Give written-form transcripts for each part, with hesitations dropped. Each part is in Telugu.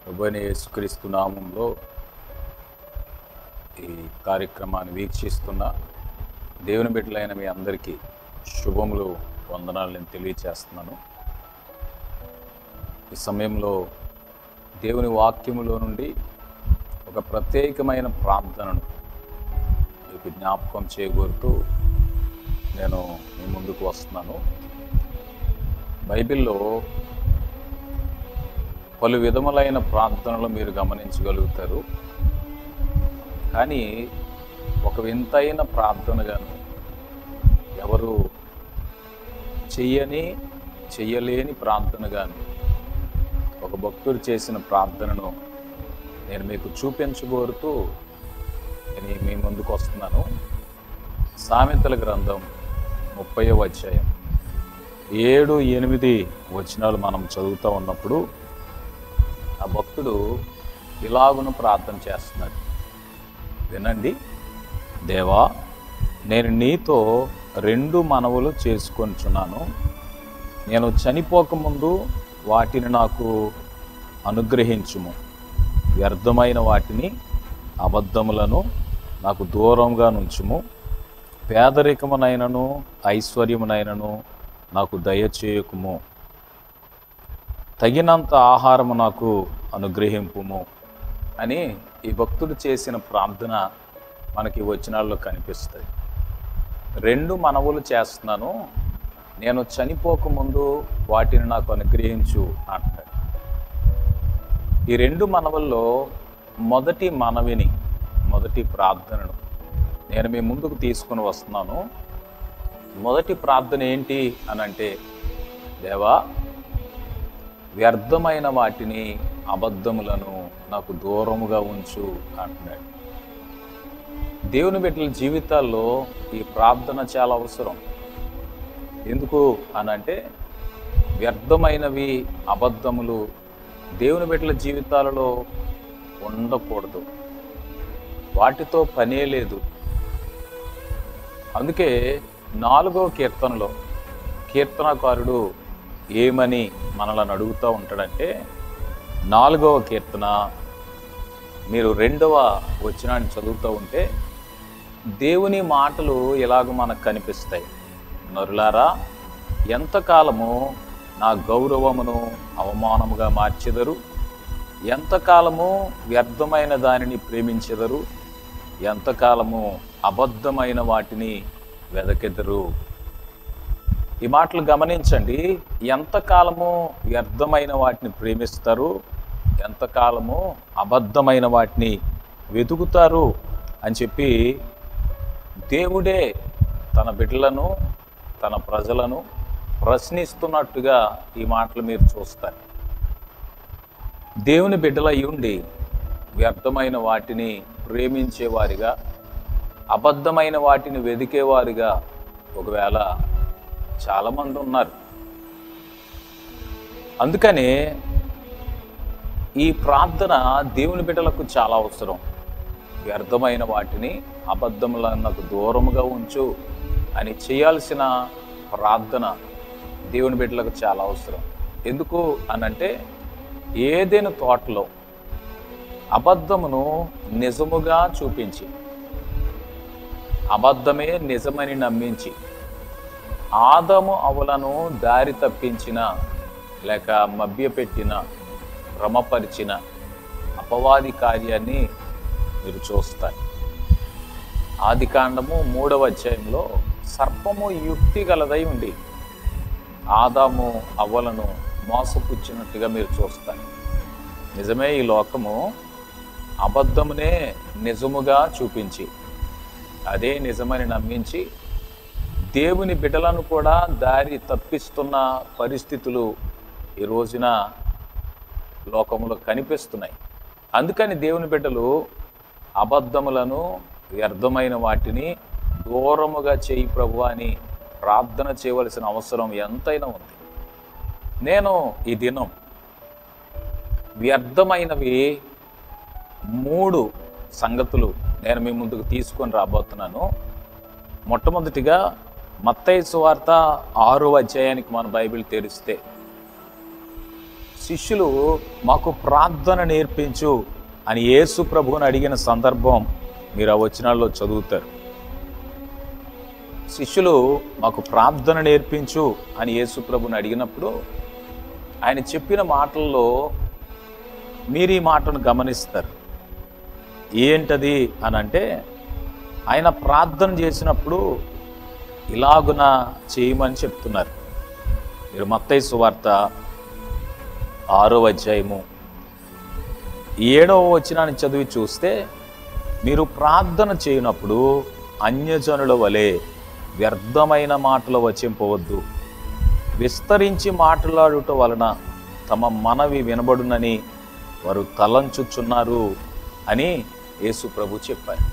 ప్రభువైన యేసుక్రీస్తు నామంలో ఈ కార్యక్రమాన్ని వీక్షిస్తున్న దేవుని బిడ్డలైన మీ అందరికీ శుభములు, వందనాలు నేను తెలియచేస్తున్నాను. ఈ సమయంలో దేవుని వాక్యములో నుండి ఒక ప్రత్యేకమైన ప్రార్థనను మీకు జ్ఞాపకం చేయగోరుతూ నేను మీ ముందుకు వస్తున్నాను. బైబిల్లో పలు విధములైన ప్రార్థనలు మీరు గమనించగలుగుతారు. కానీ ఒక వింతైన ప్రార్థనగాను, ఎవరు చెయ్యలేని ప్రార్థనగాను ఒక భక్తుడు చేసిన ప్రార్థనను నేను మీకు చూపించగోరుతూ నేను మీ ముందుకు వస్తున్నాను. సామెతల గ్రంథం 30వ అధ్యాయం 7-8 వచనాలు మనం చదువుతూ ఉన్నప్పుడు ఆ భక్తుడు ఇలాగును ప్రార్థన చేస్తున్నాడు. వినండి. దేవా, నేను నీతో 2 మనవులు చేసుకొనుచున్నాను. నేను చనిపోకముందు వాటిని నాకు అనుగ్రహించుము. వ్యర్థమైన వాటిని, అబద్ధములను నాకు దూరంగా నుంచుము. పేదరికమునైనను ఐశ్వర్యమునైనను నాకు దయచేయకుము. తగినంత ఆహారము నాకు అనుగ్రహింపుము అని ఈ భక్తుడు చేసిన ప్రార్థన మనకి వచనాల్లో కనిపిస్తుంది. 2 మనవులు చేస్తున్నాను, నేను చనిపోకముందు వాటిని నాకు అనుగ్రహించు అంటాడు. ఈ 2 మనవుల్లో మొదటి ప్రార్థనను నేను మీ ముందుకు తీసుకుని వస్తున్నాను. మొదటి ప్రార్థన ఏంటి అనంటే, దేవా, వ్యర్థమైన వాటిని, అబద్ధములను నాకు దూరముగా ఉంచు అంటున్నాడు. దేవుని బిడ్డల జీవితాల్లో ఈ ప్రార్థన చాలా అవసరం. ఎందుకు అనంటే, వ్యర్థమైనవి, అబద్ధములు దేవుని బిడ్డల జీవితాలలో ఉండకూడదు. వాటితో పనే లేదు. అందుకే 4వ కీర్తనలో కీర్తనకారుడు ఏమని మనల్ని అడుగుతూ ఉంటాడంటే, 4వ కీర్తన మీరు 2వ వచనాన్ని చదువుతూ ఉంటే దేవుని మాటలు ఇలాగ మనకు కనిపిస్తాయి. నరులారా, ఎంతకాలము నా గౌరవమును అవమానముగా మార్చెదరు? ఎంతకాలము వ్యర్థమైన దానిని ప్రేమించెదరు? ఎంతకాలము అబద్ధమైన వాటిని వెదకెదరు? ఈ మాటలు గమనించండి. ఎంతకాలము వ్యర్థమైన వాటిని ప్రేమిస్తారు, ఎంతకాలము అబద్ధమైన వాటిని వెతుకుతారు అని చెప్పి దేవుడే తన బిడ్డలను, తన ప్రజలను ప్రశ్నిస్తున్నట్టుగా ఈ మాటలు మీరు చూస్తారు. దేవుని బిడ్డలై ఉండి వ్యర్థమైన వాటిని ప్రేమించేవారిగా, అబద్ధమైన వాటిని వెదికేవారిగా ఒకవేళ చాలామంది ఉన్నారు. అందుకనే ఈ ప్రార్థన దేవుని బిడ్డలకు చాలా అవసరం. వ్యర్థమైన వాటిని, అబద్ధములను నాకు దూరముగా ఉంచు అని చేయాల్సిన ప్రార్థన దేవుని బిడ్డలకు చాలా అవసరం. ఎందుకు అనంటే, ఏదైనా తోటలో అబద్ధమును నిజముగా చూపించి, అబద్ధమే నిజమని నమ్మించి, ఆదాము అవ్వలను దారి తప్పించిన, లేక మభ్యపెట్టిన, భ్రమపరిచిన అపవాది కార్యాన్ని మీరు చూస్తారు. ఆదికాండము 3వ అధ్యాయంలో సర్పము యుక్తి గలదై ఉండి ఆదాము అవ్వలను మోసపుచ్చినట్టుగా మీరు చూస్తారు. నిజమే, ఈ లోకము అబద్ధమునే నిజముగా చూపించి, అదే నిజమని నమ్మించి దేవుని బిడ్డలను కూడా దారి తప్పిస్తున్న పరిస్థితులు ఈ రోజున లోకములో కనిపిస్తున్నాయి. అందుకని దేవుని బిడ్డలు అబద్ధములను, వ్యర్థమైన వాటిని దూరముగా చేయి ప్రభువా అని ప్రార్థన చేయవలసిన అవసరం ఎంతైనా ఉంది. నేను ఈ దినం వ్యర్థమైనవి 3 సంగతులు నేను మీ ముందుకు తీసుకొని రాబోతున్నాను. మొట్టమొదటిగా మత్తయి సువార్త 6వ అధ్యాయానికి మన బైబిల్ తెరిస్తే శిష్యులు మాకు ప్రార్థన నేర్పించు అని యేసు ప్రభువుని అడిగిన సందర్భం మీరు ఆ వచనాల్లో చదువుతారు. శిష్యులు మాకు ప్రార్థన నేర్పించు అని యేసు ప్రభువుని అడిగినప్పుడు ఆయన చెప్పిన మాటల్లో మీరు ఈ మాటను గమనిస్తారు. ఏంటది అని అంటే, ఆయన ప్రార్థన చేసినప్పుడు ఇలాగున చేయమని చెప్తున్నారు. మీరు మత్తయి సువార్త 6వ అధ్యాయము 7వ వచనాన్ని చదివి చూస్తే, మీరు ప్రార్థన చేయనప్పుడు అన్యజనుల వలె వ్యర్థమైన మాటలు వచింపవద్దు, విస్తరించి మాట్లాడుట వలన తమ మనవి వినబడునని వారు తలంచుచున్నారు అని యేసు ప్రభు చెప్పారు.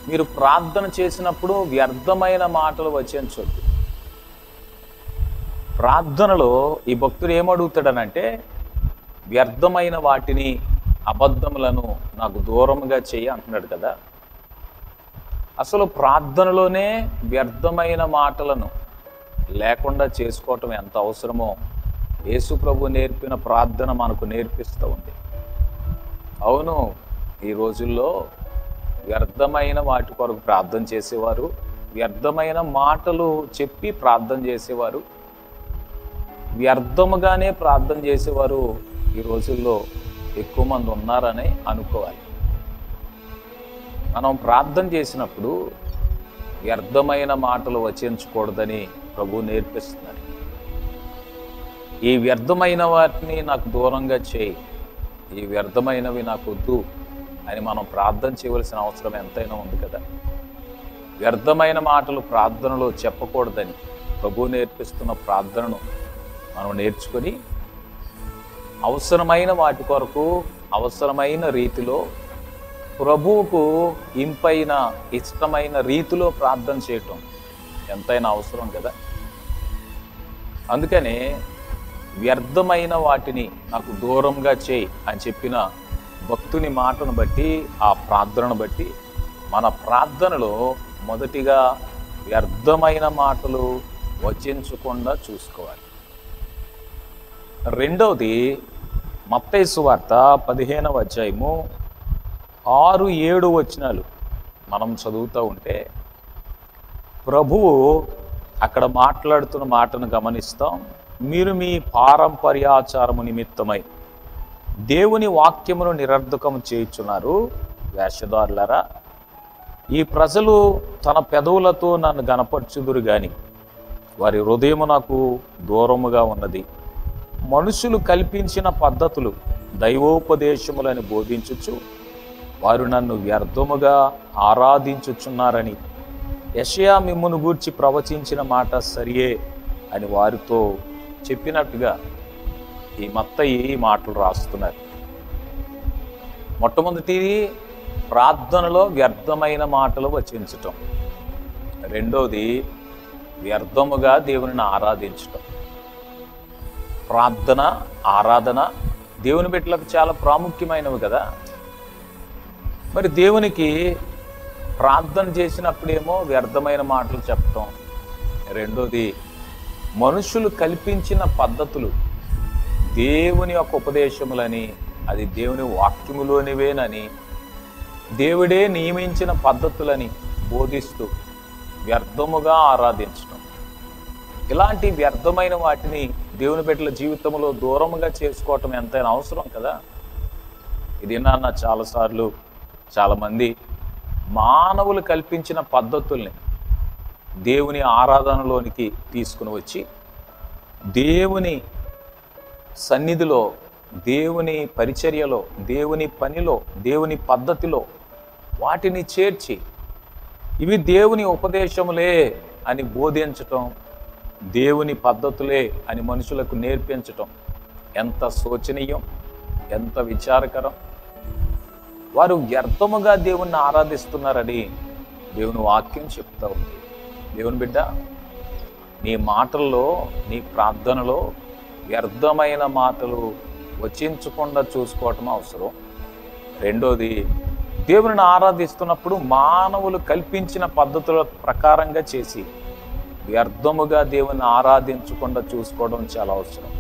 మీరు ప్రార్థన చేసినప్పుడు వ్యర్థమైన మాటలు వచించొద్దు. ప్రార్థనలో ఈ భక్తుడు ఏమడుగుతాడనంటే, వ్యర్థమైన వాటిని, అబద్ధములను నాకు దూరంగా చెయ్యి అంటున్నాడు కదా. అసలు ప్రార్థనలోనే వ్యర్థమైన మాటలను లేకుండా చేసుకోవటం ఎంత అవసరమో యేసు ప్రభు నేర్పిన ప్రార్థన మనకు నేర్పిస్తూ ఉంది. అవును, ఈ రోజుల్లో వ్యర్థమైన వాటి కొరకు ప్రార్థన చేసేవారు, వ్యర్థమైన మాటలు చెప్పి ప్రార్థన చేసేవారు, వ్యర్థముగానే ప్రార్థన చేసేవారు ఈ రోజుల్లో ఎక్కువ మంది ఉన్నారని అనుకోవాలి. మనం ప్రార్థన చేసినప్పుడు వ్యర్థమైన మాటలు వచించకూడదని ప్రభు నేర్పిస్తున్నారు. ఈ వ్యర్థమైన వాటిని నాకు దూరంగా చేయి, ఈ వ్యర్థమైనవి నాకు వద్దు అని మనం ప్రార్థన చేయవలసిన అవసరం ఎంతైనా ఉంది కదా. వ్యర్థమైన మాటలు ప్రార్థనలో చెప్పకూడదని ప్రభు నేర్పిస్తున్న ప్రార్థనను మనం నేర్చుకొని అవసరమైన వాటి కొరకు అవసరమైన రీతిలో ప్రభువుకు ఇంపైన ఇష్టమైన రీతిలో ప్రార్థన చేయటం ఎంతైనా అవసరం కదా. అందుకనే వ్యర్థమైన వాటిని నాకు దూరంగా చేయి అని చెప్పిన భక్తుని మాటను బట్టి, ఆ ప్రార్థనను బట్టి మన ప్రార్థనలో మొదటిగా వ్యర్థమైన మాటలు వచించకుండా చూసుకోవాలి. రెండవది మత్తయి సువార్త 15వ అధ్యాయము 6-7 వచనాలు మనం చదువుతూ ఉంటే ప్రభువు అక్కడ మాట్లాడుతున్న మాటను గమనిస్తాం. మీరు మీ పారంపర్యాచారము నిమిత్తమై దేవుని వాక్యమును నిరర్ధకం చేయుచున్నారు వేషధారులారా. ఈ ప్రజలు తన పెదవులతో నన్ను గనపరచుదురు గాని వారి హృదయము నాకు దూరముగా ఉన్నది. మనుషులు కల్పించిన పద్ధతులు దైవోపదేశములని బోధించుచు వారు నన్ను వ్యర్థముగా ఆరాధించుచున్నారని యెషయా మిమ్మును గూర్చి ప్రవచించిన మాట సరియే అని వారితో చెప్పినట్టుగా ఈ మత్తయి ఈ మాటలు రాస్తున్నారు. మొట్టమొదటిది ప్రార్థనలో వ్యర్థమైన మాటలు వచించటం. రెండోది వ్యర్థముగా దేవునిని ఆరాధించటం. ప్రార్థన, ఆరాధన దేవుని బిడ్డలకు చాలా ప్రాముఖ్యమైనవి కదా. మరి దేవునికి ప్రార్థన చేసినప్పుడేమో వ్యర్థమైన మాటలు చెప్పటం, రెండోది మనుషులు కల్పించిన పద్ధతులు దేవుని యొక్క ఉపదేశములని, అది దేవుని వాక్యములోనివేనని, దేవుడే నియమించిన పద్ధతులని బోధిస్తూ వ్యర్థముగా ఆరాధించటం. ఇలాంటి వ్యర్థమైన వాటిని దేవుని బిడ్డల జీవితంలో దూరముగా చేసుకోవటం ఎంతైనా అవసరం కదా. ఇది నాన్న చాలాసార్లు చాలామంది మానవులు కల్పించిన పద్ధతుల్ని దేవుని ఆరాధనలోనికి తీసుకుని వచ్చి దేవుని సన్నిధిలో, దేవుని పరిచర్యలో, దేవుని పనిలో, దేవుని పద్ధతిలో వాటిని చేర్చి ఇవి దేవుని ఉపదేశములే అని బోధించటం, దేవుని పద్ధతులే అని మనుషులకు నేర్పించటం ఎంత శోచనీయం, ఎంత విచారకరం. వారు వ్యర్థముగా దేవుణ్ణి ఆరాధిస్తున్నారని దేవుని వాక్యం చెప్తా ఉంది. దేవుని బిడ్డ, నీ మాటల్లో, నీ ప్రార్థనలో వ్యర్థమైన మాటలు వచించకుండా చూసుకోవటం అవసరం. రెండోది, దేవుని ఆరాధిస్తున్నప్పుడు మానవులు కల్పించిన పద్ధతుల ప్రకారంగా చేసి వ్యర్థముగా దేవుని ఆరాధించకుండా చూసుకోవడం చాలా అవసరం.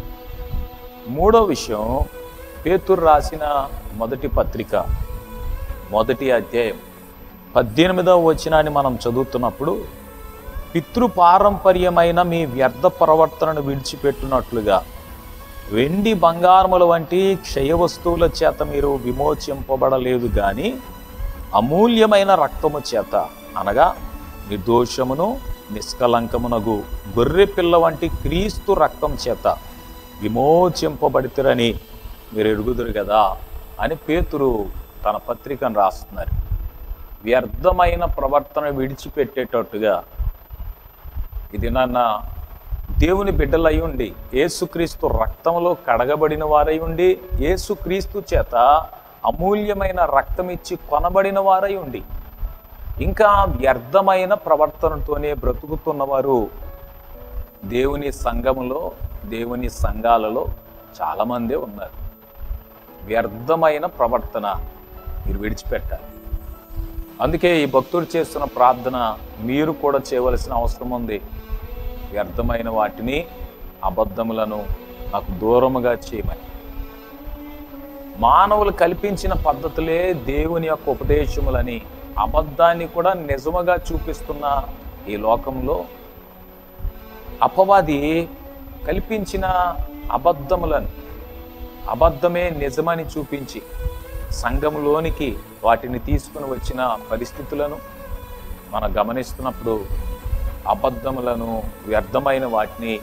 మూడో విషయం, పేతురు రాసిన మొదటి పత్రిక 1వ అధ్యాయం 18వ వచనాన్ని మనం చదువుతున్నప్పుడు, పితృపారంపర్యమైన మీ వ్యర్థ ప్రవర్తనను విడిచిపెట్టినట్లుగా వెండి బంగారముల వంటి క్షయ వస్తువుల చేత మీరు విమోచింపబడలేదు కానీ అమూల్యమైన రక్తము చేత, అనగా నిర్దోషమును నిష్కలంకమునగు గొర్రె పిల్ల వంటి క్రీస్తు రక్తం చేత విమోచింపబడితిరని మీరు ఎరుగుదురు కదా అని పేతురు తన పత్రికను రాస్తున్నారు. వ్యర్థమైన ప్రవర్తన విడిచిపెట్టేటట్టుగా ఇది నాన్న దేవుని బిడ్డలై ఉండి, యేసుక్రీస్తు రక్తంలో కడగబడిన వారై ఉండి, యేసుక్రీస్తు చేత అమూల్యమైన రక్తం ఇచ్చి కొనబడిన వారై ఉండి, ఇంకా వ్యర్థమైన ప్రవర్తనతోనే బ్రతుకుతున్నవారు దేవుని సంఘములో, దేవుని సంఘాలలో చాలామందే ఉన్నారు. వ్యర్థమైన ప్రవర్తన మీరు విడిచిపెట్టాలి. అందుకే ఈ భక్తుడు చేస్తున్న ప్రార్థన మీరు కూడా చేయవలసిన అవసరం ఉంది. వ్యర్థమైన వాటిని, అబద్ధములను నాకు దూరముగా చేయమని. మానవులు కల్పించిన పద్ధతులే దేవుని యొక్క ఉపదేశములని, అబద్ధాన్ని కూడా నిజముగా చూపిస్తున్న ఈ లోకంలో అపవాది కల్పించిన అబద్ధములను, అబద్ధమే నిజమని చూపించి సంఘంలోనికి వాటిని తీసుకుని వచ్చిన పరిస్థితులను మనం గమనిస్తున్నప్పుడు, అబద్ధములను, వ్యర్థమైన వాటిని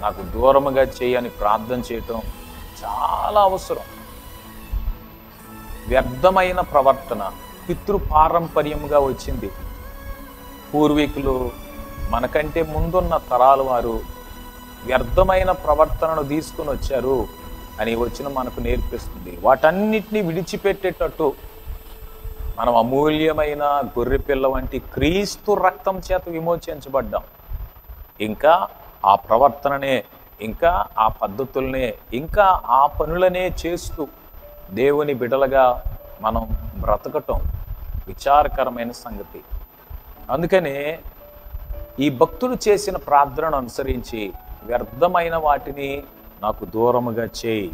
నాకు దూరముగా చేయని ప్రార్థన చేయటం చాలా అవసరం. వ్యర్థమైన ప్రవర్తన పితృపారంపర్యంగా వచ్చింది. పూర్వీకులు, మనకంటే ముందున్న తరాల వారు వ్యర్థమైన ప్రవర్తనను తీసుకుని వచ్చారు అని వచ్చిన మనకు నేర్పిస్తుంది. వాటన్నిటినీ విడిచిపెట్టేటట్టు మనం అమూల్యమైన గొర్రెపిల్ల వంటి క్రీస్తు రక్తం చేత విమోచించబడ్డాం. ఇంకా ఆ ప్రవర్తననే, ఇంకా ఆ పద్ధతులనే, ఇంకా ఆ పనులనే చేస్తూ దేవుని బిడలుగా మనం బ్రతకటం విచారకరమైన సంగతి. అందుకనే ఈ భక్తుడు చేసిన ప్రార్థనను అనుసరించి వ్యర్థమైన వాటిని నాకు దూరముగా చేయి.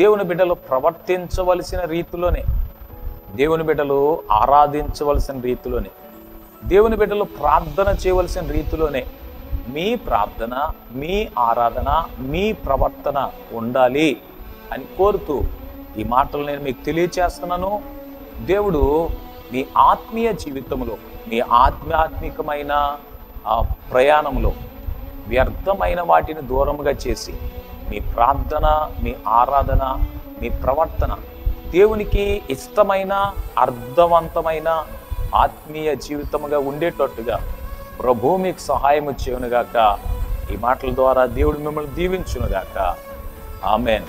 దేవుని బిడ్డలు ప్రవర్తించవలసిన రీతిలోనే, దేవుని బిడ్డలు ఆరాధించవలసిన రీతిలోనే, దేవుని బిడ్డలు ప్రార్థన చేయవలసిన రీతిలోనే మీ ప్రార్థన, మీ ఆరాధన, మీ ప్రవర్తన ఉండాలి అని కోరుతూ ఈ మాటలు నేను మీకు తెలియచేస్తున్నాను. దేవుడు మీ ఆత్మీయ జీవితంలో, మీ ఆధ్యాత్మికమైన ప్రయాణంలో వ్యర్థమైన వాటిని దూరముగా చేసి మీ ప్రార్థన, మీ ఆరాధన, మీ ప్రవర్తన దేవునికి ఇష్టమైన, అర్థవంతమైన ఆత్మీయ జీవితముగా ఉండేటట్టుగా ప్రభువు మీకు సహాయము చేయునుగాక. ఈ మాటల ద్వారా దేవుడు మిమ్మల్ని దీవించునుగాక. ఆమేన్.